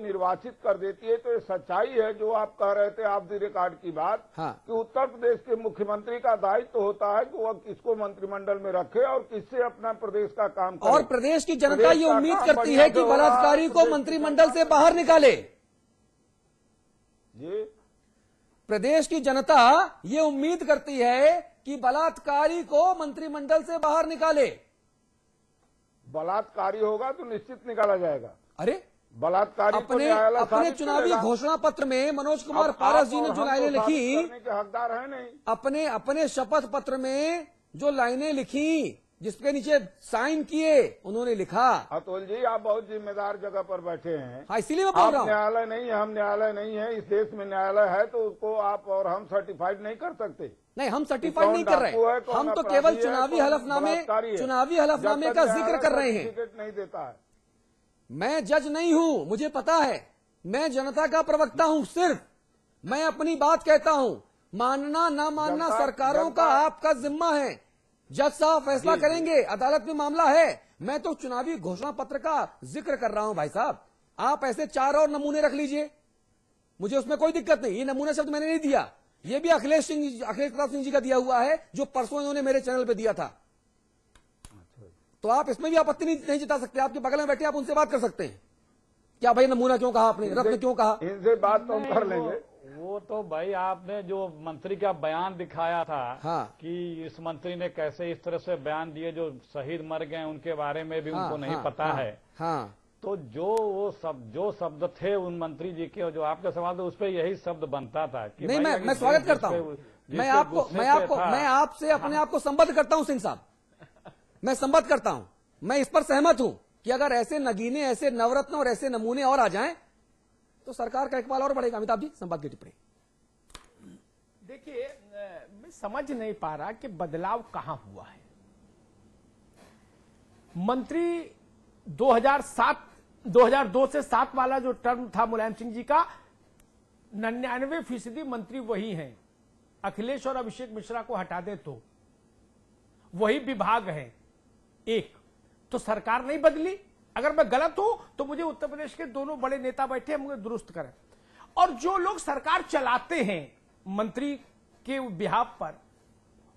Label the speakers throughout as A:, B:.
A: निर्वाचित कर देती है। तो ये सच्चाई है जो आप कह रहे थे ऑफ द रिकॉर्ड की बात,
B: हाँ।
A: कि उत्तर प्रदेश के मुख्यमंत्री का दायित्व होता है कि वह किसको मंत्रिमंडल में रखे और किससे अपना प्रदेश का काम करे।
B: और प्रदेश की जनता ये उम्मीद करती है कि बलात्कारी को मंत्रिमंडल से बाहर निकाले।
A: जी,
B: प्रदेश की जनता ये उम्मीद करती है कि बलात्कारी को मंत्रिमंडल से बाहर निकाले।
A: बलात्कारी होगा तो निश्चित निकाला जाएगा।
B: अरे
A: बलात्कारी
B: अपने चुनावी घोषणा पत्र में मनोज कुमार पारस जी ने जो लाइनें लिखी,
A: के हकदार है नहीं।
B: अपने शपथ पत्र में जो लाइनें लिखी, जिसके नीचे साइन किए, उन्होंने लिखा।
A: अतुल जी, आप बहुत जिम्मेदार जगह पर बैठे हैं।
B: हाँ, इसीलिए मैं बोल रहा हूँ।
A: न्यायालय नहीं है, हम न्यायालय नहीं है। इस देश में न्यायालय है तो उसको आप और हम सर्टिफाइड नहीं कर सकते।
B: नहीं, हम सर्टिफाइड नहीं कर रहे, हम तो केवल चुनावी हलफनामे का जिक्र कर रहे हैं।
A: टिकट नहीं देता है।
B: मैं जज नहीं हूं, मुझे पता है। मैं जनता का प्रवक्ता हूं। सिर्फ मैं अपनी बात कहता हूं। मानना ना मानना सरकारों का, आपका जिम्मा है। जज साहब फैसला करेंगे, अदालत में मामला है। मैं तो चुनावी घोषणा पत्र का जिक्र कर रहा हूं भाई साहब। आप ऐसे 4 और नमूने रख लीजिए, मुझे उसमें कोई दिक्कत नहीं। ये नमूना शब्द मैंने नहीं दिया, ये भी अखिलेश प्रताप सिंह जी का दिया हुआ है, जो परसों इन्होंने मेरे चैनल पे दिया था। तो आप इसमें भी आपत्ति नहीं जता सकते। आपके बगल में बैठे, आप उनसे बात कर सकते हैं। क्या भाई नमूना क्यों कहा आपने, रत्न क्यों कहा?
A: इनसे बात तो हम कर लेंगे।
C: वो तो भाई आपने जो मंत्री का बयान दिखाया था,
B: हाँ।
C: कि इस मंत्री ने कैसे इस तरह से बयान दिए, जो शहीद मर गए उनके बारे में भी उनको नहीं पता है।
B: हाँ।
C: तो जो शब्द थे उन मंत्री जी के, जो आपका सवाल था उस पर यही शब्द बनता था कि
B: नहीं, मैं स्वागत करता हूँ। मैं आपसे अपने आप को संबद्ध करता हूँ सिंह साहब, मैं संबद्ध करता हूँ। मैं इस पर सहमत हूँ कि अगर ऐसे नगीने, ऐसे नवरत्न और ऐसे नमूने और आ जाएं तो सरकार का इकबाल और बढ़ेगा। अमिताभ जी, संवाद की टिप्पणी।
D: देखिए, मैं समझ नहीं पा रहा कि बदलाव कहां हुआ है। मंत्री 2002 से 7 वाला जो टर्म था मुलायम सिंह जी का, 99% मंत्री वही हैं। अखिलेश और अभिषेक मिश्रा को हटा दे तो वही विभाग है। एक तो सरकार नहीं बदली। अगर मैं गलत हूं तो मुझे उत्तर प्रदेश के दोनों बड़े नेता बैठे हैं, मुझे दुरुस्त करें। और जो लोग सरकार चलाते हैं मंत्री के बिहाफ पर,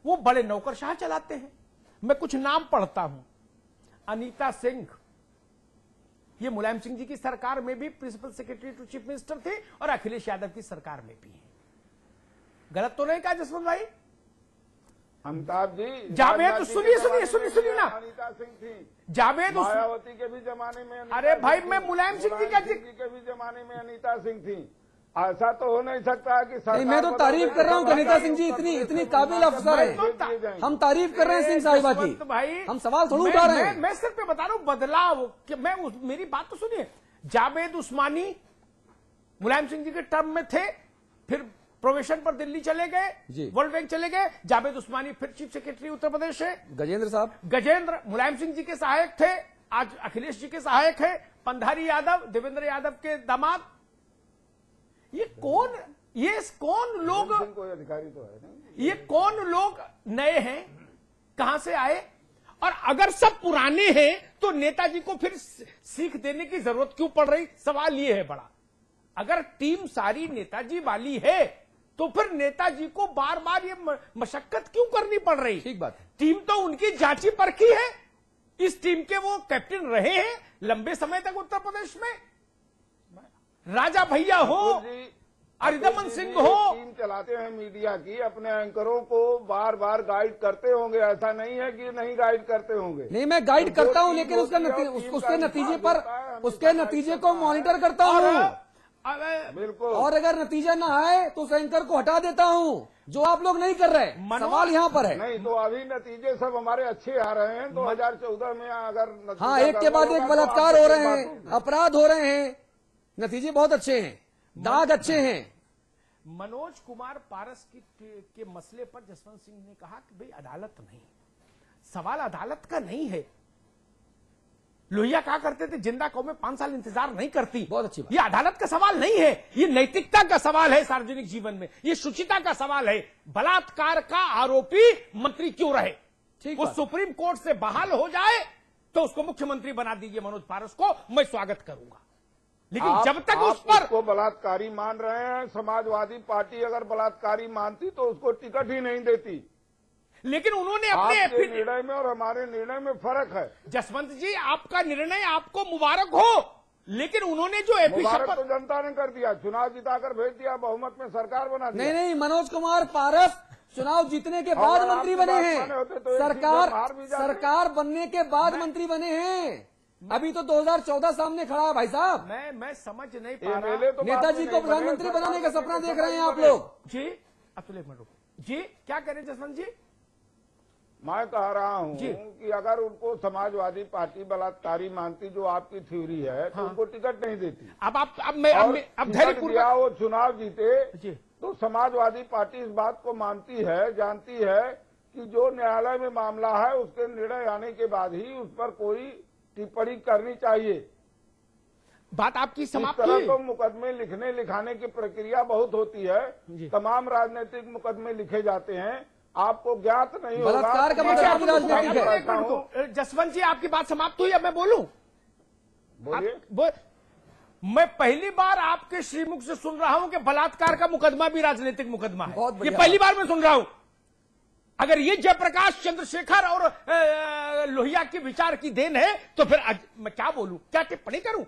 D: वो बड़े नौकरशाह चलाते हैं। मैं कुछ नाम पढ़ता हूं। अनीता सिंह, ये मुलायम सिंह जी की सरकार में भी principal secretary to chief minister थे और अखिलेश यादव की सरकार में भी है। गलत तो नहीं कहा जसवंत भाई?
A: अमिताभ जी,
D: जावेद, सुनिए ना,
A: अनीता सिंह थी,
D: जावेद
A: मायावती के भी जमाने में।
D: अरे भाई, मैं मुलायम सिंह जी
A: के भी जमाने में अनीता सिंह थी। ऐसा तो हो नहीं सकता कि
B: नहीं, मैं तो तारीफ कर रहा हूँ कि अनीता सिंह जी इतनी काबिल अफसर है। हम तारीफ कर रहे हैं सिंह साहिबा की,
D: भाई
B: हम सवाल थोड़ा उठा रहे हैं।
D: मैं सिर्फ बता रहा हूँ बदलाव कि मेरी बात तो सुनिए। जावेद उस्मानी मुलायम सिंह जी के टर्म में थे, फिर प्रोवेशन पर दिल्ली चले गए, वर्ल्ड बैंक चले गए। जावेद उस्मानी फिर चीफ सेक्रेटरी उत्तर प्रदेश है। गजेंद्र मुलायम सिंह जी के सहायक थे, आज अखिलेश जी के सहायक है। पंधारी यादव देवेंद्र यादव के दामाद। ये कौन लोग,
A: कोई अधिकारी तो है नहीं।
D: ये कौन लोग नए हैं, कहां से आए? और अगर सब पुराने हैं तो नेताजी को फिर सीख देने की जरूरत क्यों पड़ रही? सवाल ये है बड़ा। अगर टीम सारी नेताजी वाली है तो फिर नेताजी को बार बार ये मशक्कत क्यों करनी पड़ रही?
B: ठीक बात है।
D: टीम तो उनकी जांची परखी है। इस टीम के वो कैप्टन रहे हैं लंबे समय तक उत्तर प्रदेश में। राजा भैया हो, अरिदमन सिंह हो,
A: टीम चलाते हैं मीडिया की, अपने एंकरों को बार बार गाइड करते होंगे। ऐसा नहीं है कि नहीं गाइड करते होंगे।
B: नहीं, मैं गाइड करता हूं, लेकिन उसके नतीजे को मॉनिटर करता हूं।
A: बिल्कुल।
B: और अगर नतीजा ना आए तो उस एंकर को हटा देता हूं, जो आप लोग नहीं कर रहे। सवाल यहाँ पर है।
A: नहीं तो अभी नतीजे सब हमारे अच्छे आ रहे हैं। 2014 में अगर
B: हाँ, एक के बाद एक बलात्कार हो रहे हैं, अपराध हो रहे हैं, नतीजे बहुत अच्छे हैं, दाग अच्छे हैं।
D: मनोज कुमार पारस के मसले पर जसवंत सिंह ने कहा कि भाई अदालत नहीं, सवाल अदालत का नहीं है। लोहिया कहा करते थे जिंदा कौमें 5 साल इंतजार नहीं करती।
B: बहुत अच्छी बात।
D: ये अदालत का सवाल नहीं है, ये नैतिकता का सवाल है। सार्वजनिक जीवन में ये शुचिता का सवाल है। बलात्कार का आरोपी मंत्री क्यों रहे? वो सुप्रीम कोर्ट से बहाल हो जाए तो उसको मुख्यमंत्री बना दीजिए मनोज पारस को, मैं स्वागत करूंगा। लेकिन जब तक उस पर
A: उसको बलात्कारी मान रहे हैं, समाजवादी पार्टी अगर बलात्कारी मानती तो उसको टिकट ही नहीं देती।
D: लेकिन उन्होंने अपने
A: आपके निर्णय में और हमारे निर्णय में फर्क है।
D: जसवंत जी, आपका निर्णय आपको मुबारक हो, लेकिन उन्होंने जो एपी
A: मुबारक
D: शपथ
A: तो जनता ने कर दिया, चुनाव जिताकर भेज दिया, बहुमत में सरकार बना दिया।
B: नहीं, मनोज कुमार पारस चुनाव जीतने के बाद
A: अगर
B: मंत्री
A: आपकी
B: बने
A: बात
B: हैं।
A: माने होते तो एक सीट में हार भी जाते।
B: सरकार बनने के बाद मंत्री बने हैं। अभी तो 2014 सामने खड़ा है भाई साहब।
D: मैं समझ नहीं पा रहा।
A: एमएलए तो
B: नेताजी को प्रधानमंत्री बनाने का सपना देख रहे हैं आप लोग।
D: जी अब तो एक मिनट रुको जी, क्या करें जसवंत जी?
A: मैं कह रहा हूं
D: जी।
A: कि अगर उनको समाजवादी पार्टी बलात्कारी मानती, जो आपकी थ्योरी है, तो उनको टिकट नहीं देती।
D: अब धैर्य
A: दिया वो चुनाव जीते
D: जी,
A: तो समाजवादी पार्टी इस बात को मानती है, जानती है कि जो न्यायालय में मामला है उसके निर्णय आने के बाद ही उस पर कोई टिप्पणी करनी चाहिए।
D: बात आपकी
A: इस
D: समाप्त
A: तरह
D: हुई।
A: तो मुकदमे लिखने लिखाने की प्रक्रिया बहुत होती है, तमाम राजनीतिक मुकदमे लिखे जाते हैं, आपको ज्ञात नहीं होगा।
B: बलात्कार का मतलब भी राजनीतिक है।
D: एक मिनट रुको। जसवंत जी, आपकी बात समाप्त हुई, अब मैं बोलूं?
A: बोलिए।
D: मैं पहली बार आपके श्रीमुख से सुन रहा हूं कि बलात्कार का मुकदमा भी राजनीतिक मुकदमा है।
B: बहुत
D: ये
B: बढ़िया।
D: पहली बार मैं सुन रहा हूं। अगर ये जयप्रकाश चंद्रशेखर और लोहिया के विचार की देन है तो फिर मैं क्या बोलूं, क्या टिप्पणी करूं?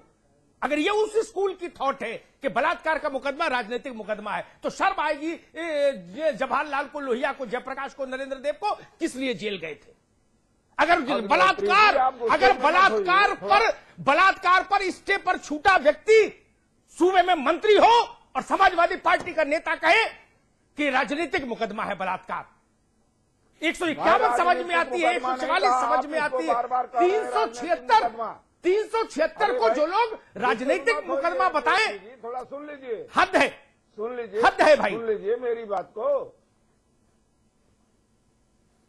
D: अगर ये उस स्कूल की थॉट है कि बलात्कार का मुकदमा राजनीतिक मुकदमा है, तो शर्म आएगी जवाहरलाल को, लोहिया को, जयप्रकाश को, नरेंद्र देव को किस लिए जेल गए थे? अगर बलात्कार पर स्टे पर छूटा व्यक्ति सूबे में मंत्री हो और समाजवादी पार्टी का नेता कहे कि राजनीतिक मुकदमा है बलात्कार, 151 समझ में आती है, 144 समझ में आती है, 376 को जो लोग राजनीतिक मुकदमा बताएं,
A: थोड़ा सुन लीजिए,
D: हद है,
A: सुन लीजिए,
D: हद है भाई।
A: सुन लीजिए मेरी बात को।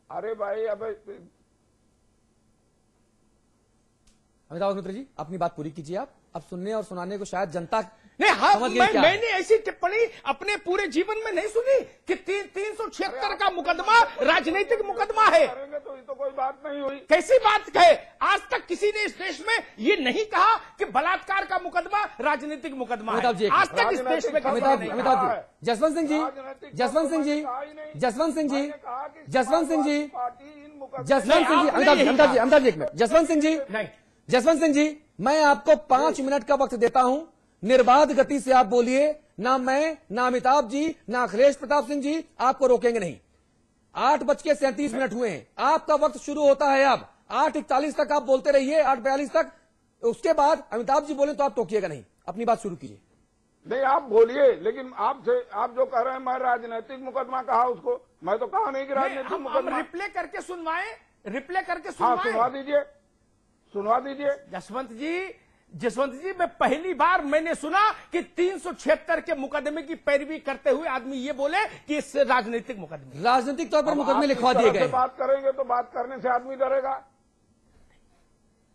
A: अरे भाई, अब
B: अमिताभ मित्र जी, अपनी बात पूरी कीजिए आप। अब सुनने और सुनाने को शायद जनता
D: नहीं, हाँ,
B: समझ गई क्या?
D: मैंने ऐसी टिप्पणी अपने पूरे जीवन में नहीं सुनी कि 376 का मुकदमा राजनीतिक मुकदमा है।
A: करेंगे तो ये तो कोई बात नहीं हुई।
D: कैसी बात है? आज तक किसी ने इस देश में ये नहीं कहा कि बलात्कार का मुकदमा राजनीतिक मुकदमा है।
B: अमिताभ जी,
D: आज तक इस देश में किसी ने नहीं कहा।
B: अमिताभ जी, जसवंत सिंह जी, जसवंत सिंह जी, जसवंत सिंह जी, जसवंत सिंह जी, जसवंत सिंह जी, अमिताभ जी, अमिताभ जी, एक मिनट। जसवंत सिंह जी,
D: नहीं,
B: जसवंत सिंह जी, मैं आपको 5 मिनट का वक्त देता हूं। निर्बाध गति से आप बोलिए। ना मैं, ना अमिताभ जी, ना अखिलेश प्रताप सिंह जी आपको रोकेंगे नहीं। 8:37 हुए हैं। आपका वक्त शुरू होता है अब। 8:41 तक आप बोलते रहिए, 8:42 तक। उसके बाद अमिताभ जी बोले तो आप टोकिएगा नहीं। अपनी बात शुरू कीजिए।
A: नहीं, आप बोलिए, लेकिन आप जो कह रहे हैं मैं राजनीतिक मुकदमा कहा उसको, मैं तो कहा नहीं कि राजनीतिक
D: हम
A: मुकदमा।
D: रिप्ले करके सुनवाएं, रिप्ले करके
A: हाँ, सुनवा
D: सुनवाएं।
A: दीजिए, सुनवा दीजिए।
D: जसवंत जी, मैं पहली बार मैंने सुना कि 376 के मुकदमे की पैरवी करते हुए आदमी ये बोले कि इस राजनीतिक मुकदमे।
B: राजनीतिक तौर पर
A: अब
B: मुकदमे
A: आप
B: लिखवा
A: इस
B: दिए
A: तरह
B: गए।
A: से बात करेंगे तो बात करने से आदमी डरेगा।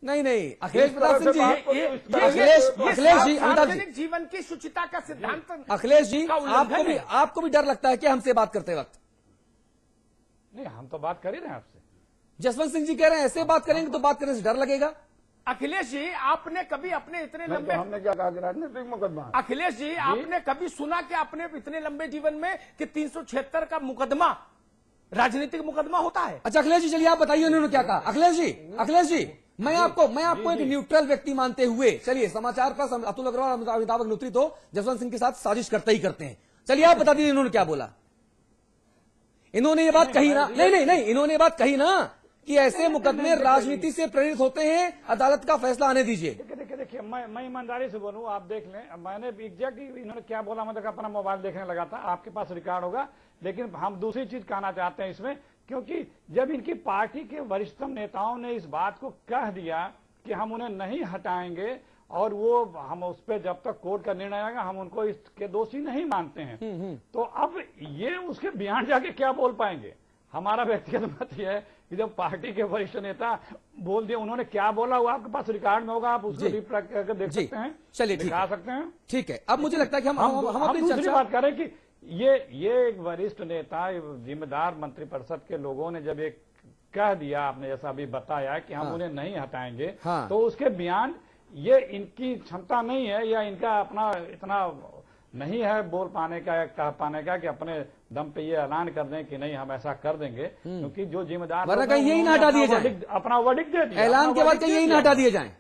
B: नहीं, अखिलेश
A: इस
B: प्रताप
A: तरह
B: सिंह
A: से
B: जी,
A: बात को तो इस तरह से-
B: अखिलेश जी, अमिताभ जी,
D: सार्वजनिक जीवन की शुचिता का सिद्धांत
B: अखिलेश जी,
D: का उल्लंघन है।
B: आपको भी डर लगता है कि हमसे बात करते वक्त?
C: नहीं, हम तो बात कर ही रहे हैं आपसे।
B: जसवंत सिंह जी कह रहे हैं ऐसे बात करेंगे तो बात करने से डर लगेगा।
D: अखिलेश जी, आपने कभी अपने इतने
A: नहीं,
D: लंबे
A: तो हमने क्या कहा कि राजनीतिक मुकदमा है।
D: अखिलेश जी, आपने कभी सुना कि अपने इतने लंबे जीवन में कि 376 का मुकदमा राजनीतिक मुकदमा होता है?
B: अच्छा अखिलेश जी, चलिए आप बताइए उन्होंने क्या कहा। अखिलेश जी, मैं आपको एक न्यूट्रल व्यक्ति मानते हुए, चलिए समाचार पर अतुल अग्रवाल, अमिताभ अग्निहोत्री तो जसवंत सिंह के साथ साजिश करते ही करते हैं। चलिए आप बता दीजिए इन्होंने क्या बोला। इन्होंने ये बात कही ना, नहीं, इन्होंने ये बात कही ना कि ऐसे मुकदमे राजनीति से प्रेरित होते हैं, अदालत का फैसला आने दीजिए।
C: देखिए, मैं ईमानदारी से बोलूं, आप देख लें, मैंने एग्जैक्ट इन्होंने क्या बोला, मैं तो अपना मोबाइल देखने लगा था, आपके पास रिकॉर्ड होगा। लेकिन हम दूसरी चीज कहना चाहते हैं इसमें, क्योंकि जब इनकी पार्टी के वरिष्ठतम नेताओं ने इस बात को कह दिया कि हम उन्हें नहीं हटाएंगे और वो हम उस पर जब तक कोर्ट का निर्णय आएगा हम उनको इसके दोषी नहीं मानते हैं, तो अब ये उसके बयान जाके क्या बोल पाएंगे। हमारा व्यक्तिगत मत यह है कि जब पार्टी के वरिष्ठ नेता बोल दिए, उन्होंने क्या बोला वो आपके पास रिकॉर्ड में होगा, आप उसको रिप्लाई करके देख सकते हैं,
B: चलिए
C: दिखा सकते हैं।
B: ठीक है, अब मुझे लगता है कि हम अपनी
C: दूसरी
B: चर्चा
C: बात करें कि ये एक वरिष्ठ नेता, जिम्मेदार मंत्रिपरिषद के लोगों ने जब एक कह दिया, आपने जैसा अभी बताया कि हम उन्हें नहीं हटाएंगे, तो उसके बयान ये इनकी क्षमता नहीं है या इनका अपना इतना नहीं है बोल पाने का या कह पाने का कि अपने दम पे ये ऐलान कर दें कि नहीं हम ऐसा कर देंगे, क्योंकि जो जिम्मेदार
B: वरना कहीं यही ना हटा दिए जाए,
C: अपना वर्डिक्ट दे दिया,
B: ऐलान के बाद कहीं यही ना हटा दिए जाए।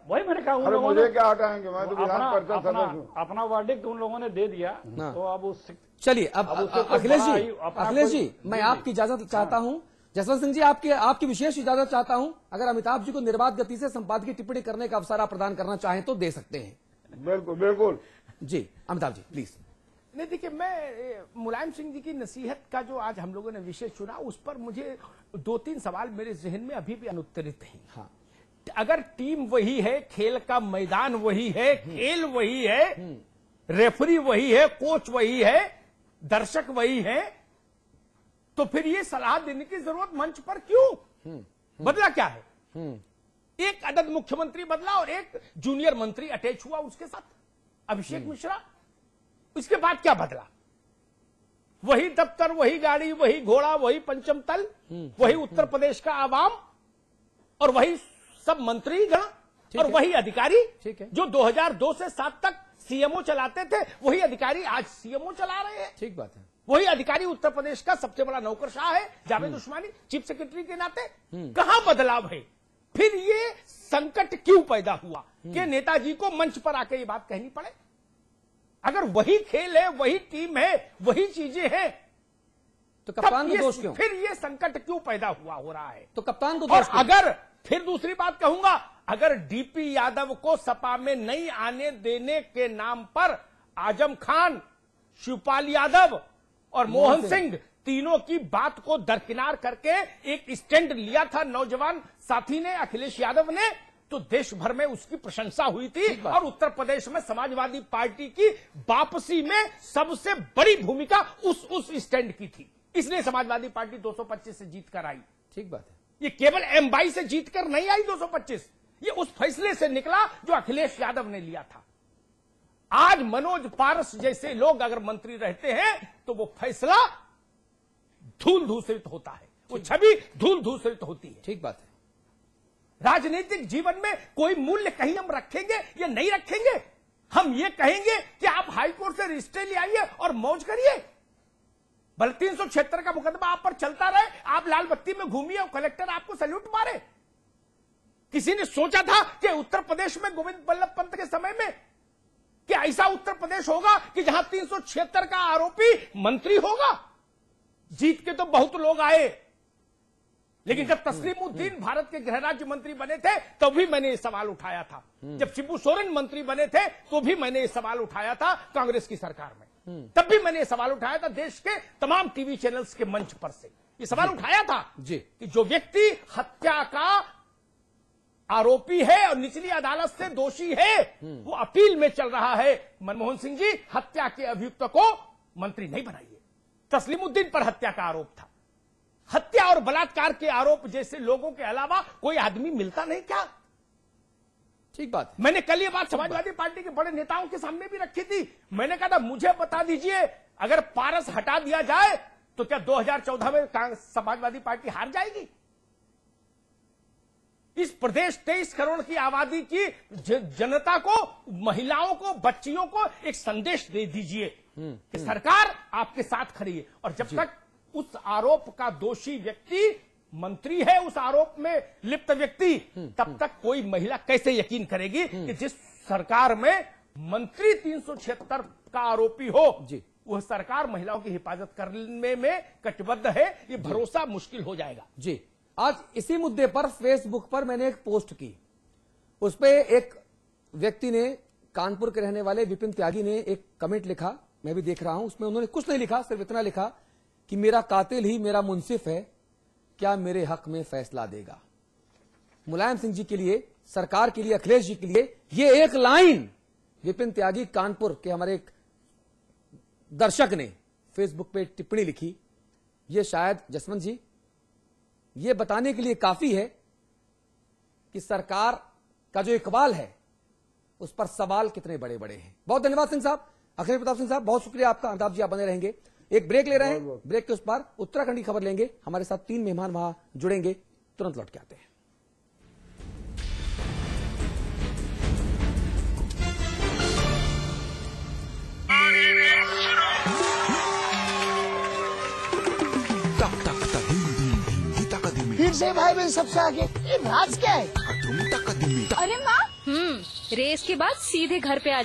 C: वही मैंने कहा,
A: अरे मुझे क्या हटाएंगे, मैं तो विधान परिषद सदस्य हूँ।
C: अपना वर्डिक्ट उन लोगों ने दे दिया, तो अब उस
B: चलिए अब अखिलेश जी मैं आपकी इजाजत चाहता हूं, जसवंत सिंह जी आपकी विशेष इजाजत चाहता हूं, अगर अमिताभ जी को निर्बाध गति से संपादकीय टिप्पणी करने का अवसर आप प्रदान करना चाहें तो दे सकते हैं।
A: बिल्कुल बिल्कुल
B: जी अमिताभ जी प्लीज।
D: नहीं देखिए, मैं मुलायम सिंह जी की नसीहत का जो आज हम लोगों ने विषय चुना, उस पर मुझे 2-3 सवाल मेरे जहन में अभी भी अनुत्तरित हैं।
B: हाँ,
D: अगर टीम वही है, खेल का मैदान वही है, खेल वही है, रेफरी वही है, कोच वही है, दर्शक वही है, तो फिर ये सलाह देने की जरूरत मंच पर क्यों? बदला क्या है? एक अदद मुख्यमंत्री बदला और एक जूनियर मंत्री अटैच हुआ उसके साथ, अभिषेक मिश्रा। इसके बाद क्या बदला? वही दफ्तर, वही गाड़ी, वही घोड़ा, वही पंचम तल, वही उत्तर प्रदेश का आवाम और वही सब मंत्रीगण और वही अधिकारी जो 2002 से 7 तक सीएमओ चलाते थे, वही अधिकारी आज सीएमओ चला रहे हैं।
B: ठीक बात है।
D: वही अधिकारी उत्तर प्रदेश का सबसे बड़ा नौकरशाह है, जावेद उस्मानी चीफ सेक्रेटरी के नाते। कहां बदलाव है? फिर ये संकट क्यों पैदा हुआ कि नेताजी को मंच पर आकर ये बात कहनी पड़े? अगर वही खेल है, वही टीम है, वही चीजें हैं,
B: तो कप्तान को दोष क्यों?
D: फिर ये संकट क्यों पैदा हो रहा है?
B: तो कप्तान को
D: और
B: दोष क्यों?
D: अगर फिर दूसरी बात कहूंगा, अगर डीपी यादव को सपा में नहीं आने देने के नाम पर आजम खान, शिवपाल यादव और मोहन सिंह तीनों की बात को दरकिनार करके एक स्टैंड लिया था नौजवान साथी ने, अखिलेश यादव ने, तो देश भर में उसकी प्रशंसा हुई थी और उत्तर प्रदेश में समाजवादी पार्टी की वापसी में सबसे बड़ी भूमिका उस स्टैंड की थी। इसलिए समाजवादी पार्टी 225 से जीत कर आई।
B: ठीक बात है।
D: ये केवल M22 से जीतकर नहीं आई 225, ये उस फैसले से निकला जो अखिलेश यादव ने लिया था। आज मनोज पारस जैसे लोग अगर मंत्री रहते हैं तो वो फैसला धूल धूसरित होता है, वो छवि धूल धूसरित होती है।
B: ठीक बात है।
D: राजनीतिक जीवन में कोई मूल्य कहीं हम रखेंगे या नहीं रखेंगे? हम ये कहेंगे कि आप हाईकोर्ट से रजिस्ट्री ले आइए और मौज करिए, भले 376 का मुकदमा आप पर चलता रहे, आप लाल बत्ती में घूमिए और कलेक्टर आपको सैल्यूट मारे। किसी ने सोचा था कि उत्तर प्रदेश में गोविंद बल्लभ पंत के समय में कि ऐसा उत्तर प्रदेश होगा कि जहां 376 का आरोपी मंत्री होगा? जीत के तो बहुत लोग आए, लेकिन जब तस्लीमुद्दीन भारत के गृह राज्य मंत्री बने थे तो भी मैंने ये सवाल उठाया था। जब शिबू सोरेन मंत्री बने थे तो भी मैंने ये सवाल उठाया था कांग्रेस की सरकार में, तब भी मैंने ये सवाल उठाया था देश के तमाम टीवी चैनल्स के मंच पर से ये सवाल उठाया था
B: जी
D: कि जो व्यक्ति हत्या का आरोपी है और निचली अदालत से दोषी है, वो अपील में चल रहा है, मनमोहन सिंह जी हत्या के अभियुक्त को मंत्री नहीं बनाइए। तस्लीमुद्दीन पर हत्या का आरोप था, हत्या और बलात्कार के आरोप जैसे लोगों के अलावा कोई आदमी मिलता नहीं क्या?
B: ठीक बात है।
D: मैंने कल ये बात समाजवादी पार्टी के बड़े नेताओं के सामने भी रखी थी। मैंने कहा था मुझे बता दीजिए, अगर पारस हटा दिया जाए तो क्या 2014 में समाजवादी पार्टी हार जाएगी? इस प्रदेश 23 करोड़ की आबादी की जनता को, महिलाओं को, बच्चियों को एक संदेश दे दीजिए कि सरकार आपके साथ खड़ी है। और जब तक उस आरोप का दोषी व्यक्ति मंत्री है, उस आरोप में लिप्त व्यक्ति, तब तक कोई महिला कैसे यकीन करेगी कि जिस सरकार में मंत्री 376 का आरोपी हो
B: जी,
D: वह सरकार महिलाओं की हिफाजत करने में कटिबद्ध है? ये भरोसा मुश्किल हो जाएगा।
B: जी, आज इसी मुद्दे पर फेसबुक पर मैंने एक पोस्ट की, उस पे एक व्यक्ति ने, कानपुर के रहने वाले विपिन त्यागी ने एक कमेंट लिखा, मैं भी देख रहा हूं। उसमें उन्होंने कुछ नहीं लिखा, सिर्फ इतना लिखा कि मेरा कातिल ही मेरा मुंसिफ है, क्या मेरे हक में फैसला देगा। मुलायम सिंह जी के लिए, सरकार के लिए, अखिलेश जी के लिए ये एक लाइन विपिन त्यागी कानपुर के हमारे एक दर्शक ने फेसबुक पे टिप्पणी लिखी। ये शायद जसवंत जी ये बताने के लिए काफी है कि सरकार का जो इकबाल है उस पर सवाल कितने बड़े बड़े हैं। बहुत धन्यवाद सिंह साहब, अखिलेश प्रताप सिंह साहब, बहुत शुक्रिया आपका। अमिताभ जी आप बने रहेंगे, एक ब्रेक ले रहे हैं, ब्रेक के उस पार उत्तराखंड की खबर लेंगे। हमारे साथ 3 मेहमान वहां जुड़ेंगे, तुरंत लौट के आते हैं।
E: फिर से भाई बहन सबसे आगे, ये राज क्या है?
F: अरे माँ, रेस के बाद सीधे घर पे आ